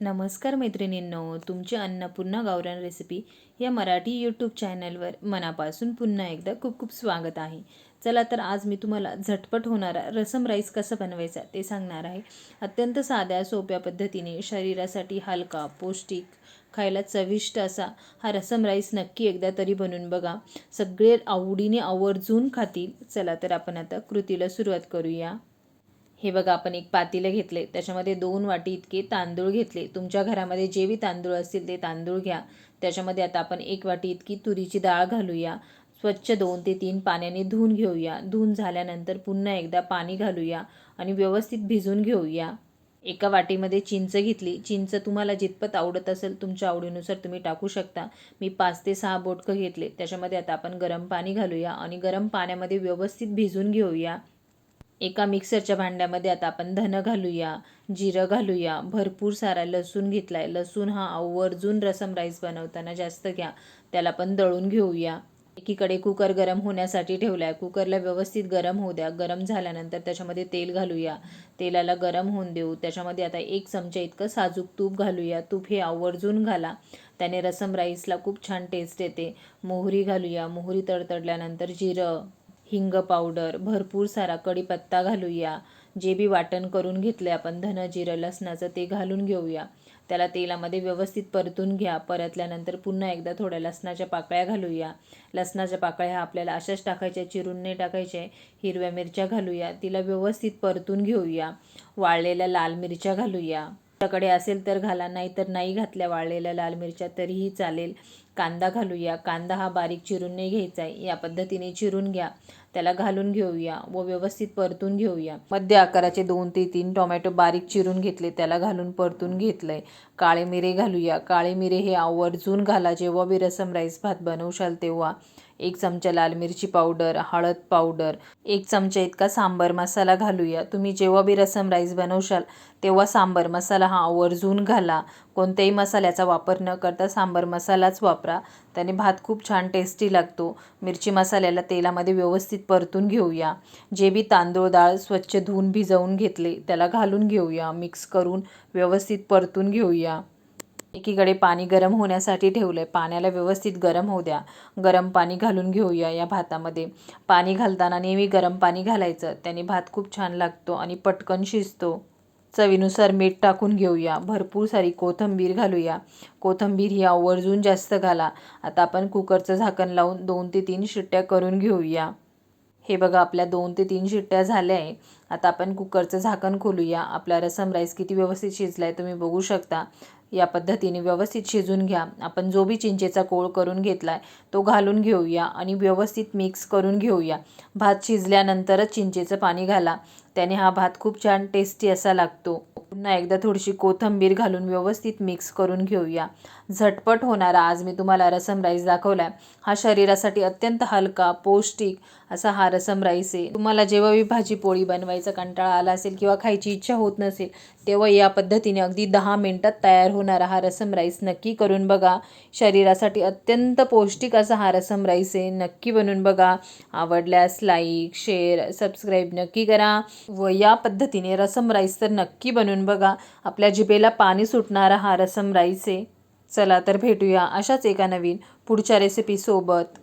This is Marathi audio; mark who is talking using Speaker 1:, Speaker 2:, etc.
Speaker 1: नमस्कार मैत्रिणींनो, तुमची अन्नपूर्णा गावरान रेसिपी या मराठी यूट्यूब चॅनलवर मनापासून पुन्हा एकदा खूप खूप स्वागत आहे. चला तर आज मी तुम्हाला झटपट होणारा रसम राईस कसा बनवायचा ते सांगणार आहे. अत्यंत साध्या सोप्या पद्धतीने शरीरासाठी हलका, पौष्टिक, खायला चविष्ट असा हा रसम राईस नक्की एकदा तरी बनवून बघा. सगळे आवडीने आवर्जून खातील. चला तर आपण आता कृतीला सुरुवात करूया. हे बघा, आपण एक पातेलं घेतले, त्याच्यामध्ये 2 वाटी इतके तांदूळ घेतले. तुमच्या घरामध्ये जे बी तांदूळ असतील ते तांदूळ घ्या. त्याच्यामध्ये आता आपण 1 वाटी इतकी तुरीची डाळ घालूया. स्वच्छ 2 ते 3 पाण्याने धुवून घेऊया. धुवून झाल्यानंतर पुन्हा एकदा पाणी घालूया आणि व्यवस्थित भिजवून घेऊया. एका वाटीमध्ये चिंच घेतली. चिंच तुम्हाला जितपत आवडत असेल तुमच्या आवडीनुसार तुम्ही टाकू शकता. मी 5 ते 6 बोटकं घेतले. त्याच्यामध्ये आता आपण गरम पाणी घालूया आणि गरम पाण्यामध्ये व्यवस्थित भिजवून घेऊया. एका मिक्सरच्या भांड्यामध्ये आता आपण धनं घालूया, जिरं घालूया, भरपूर सारा लसूण घेतलाय. लसूण हा आवर्जून रसम राईस बनवताना जास्त घ्या. त्याला पण दळून घेऊया. एकीकडे कुकर गरम होण्यासाठी ठेवलाय. कुकरला व्यवस्थित गरम होऊ द्या. गरम झाल्यानंतर त्याच्यामध्ये तेल घालूया. तेलाला गरम होऊन देऊ. त्याच्यामध्ये आता 1 चमचा इतकं साजूक तूप घालूया. तूप हे आवर्जून घाला. त्याने रसम राईसला खूप छान टेस्ट येते. मोहरी घालूया. मोहरी तडतडल्यानंतर जिरं, हिंग पावडर, भरपूर सारा कढीपत्ता घालूया. जे बी वाटण करून घेतले आपण धनं, जिरं, लसणाचं ते घालून घेऊया. त्याला तेलामध्ये व्यवस्थित परतून घ्या. परतल्यानंतर पुन्हा एकदा थोड्या लसणाच्या पाकळ्या घालूया. लसणाच्या पाकळ्या ह्या आपल्याला अशाच टाकायच्या, चिरून नाही टाकायचे. हिरव्या मिरच्या घालूया. तिला व्यवस्थित परतून घेऊया. वाळलेल्या लाल मिरच्या घालूया. तुमच्याकडे असेल तर घाला, नाहीतर नाही घातल्या वाळलेल्या लाल मिरच्या तरीही चालेल. कांदा घालूया. कांदा हा बारीक चिरून नाही घ्यायचा आहे. या पद्धतीने चिरून घ्या. त्याला घालून घेऊया व व्यवस्थित परतून घेऊया. मध्य आकाराचे 2 ते 3 टोमॅटो बारीक चिरून घेतले. त्याला घालून परतून घेतलंय. काळे मिरे घालूया. काळे मिरे हे आवर्जून घाला जेव्हा बी रसम राईस भात बनवशाल तेव्हा. 1 चमचा लाल मिरची पावडर, हळद पावडर, 1 चमचा इतका सांबर मसाला घालूया. तुम्ही जेव्हा बी रसम राईस बनवशाल तेव्हा सांबर मसाला हा आवर्जून घाला. कोणत्याही मसाल्याचा वापर न करता सांबर मसालाच वापरा. त्याने भात खूप छान टेस्टी लागतो. मिरची मसाल्याला तेलामध्ये व्यवस्थित परतून घेऊया. जे बी तांदूळ डाळ स्वच्छ धुवून भिजवून घेतले त्याला घालून घेऊया. मिक्स करून व्यवस्थित परतून घेऊया. एकीकडे पाणी गरम होण्यासाठी ठेवलंय. पाण्याला व्यवस्थित गरम होऊ द्या. गरम पाणी घालून घेऊया या भातामध्ये. पाणी घालताना नेहमी गरम पाणी घालायचं. त्याने भात खूप छान लागतो आणि पटकन शिजतो. चवीनुसार मीठ टाकून घेऊया. भरपूर सारी कोथिंबीर घालूया. कोथिंबीर ही आवर्जून जास्त घाला. आता आपण कुकरचं झाकण लावून 2 ते 3 शिट्ट्या करून घेऊया. हे बघा, आपल्या 2 ते 3 शिट्ट्या झाल्या आहे. आता आपण कुकरचं झाकण खोलूया. आपला रसम राईस किती व्यवस्थित शिजलाय तुम्ही बघू शकता. या पद्धतीने व्यवस्थित शिजून घ्या. आपण जो बी चिंचेचा कोळ करून घेतलाय तो घालून घेऊया आणि व्यवस्थित मिक्स करून घेऊया. भात शिजल्यानंतरच चिंचेचं पाणी घाला. त्याने हा भात खूप छान टेस्टी असा लागतो. पुन्हा एकदा थोडीशी कोथिंबीर घालून व्यवस्थित मिक्स करून घेऊया. झटपट होणारा आज मी तुम्हाला रसम राईस दाखवलाय. हा शरीरासाठी अत्यंत हलका, पौष्टिक असा हा रसम राईस आहे. तुम्हाला जेव्हा बी भाजी पोळी बनवायचा कंटाळा आला असेल किंवा खायची इच्छा होत नसेल तेव्हा या पद्धतीने अगदी 10 मिनिटात तयार होणारा हा रसम राईस नक्की करून बघा. शरीरासाठी अत्यंत पौष्टिक असा हा रसम राईस आहे. नक्की बनवून बघा. आवडल्यास लाईक, शेअर, सबस्क्राईब नक्की करा व या पद्धतीने रसम राईस तर नक्की बनवून बघा. आपल्या जिभेला पाणी सुटणारा हा रसम राईस आहे. चला तर भेटूया अशाच एका नवीन पुढच्या रेसिपीसोबत.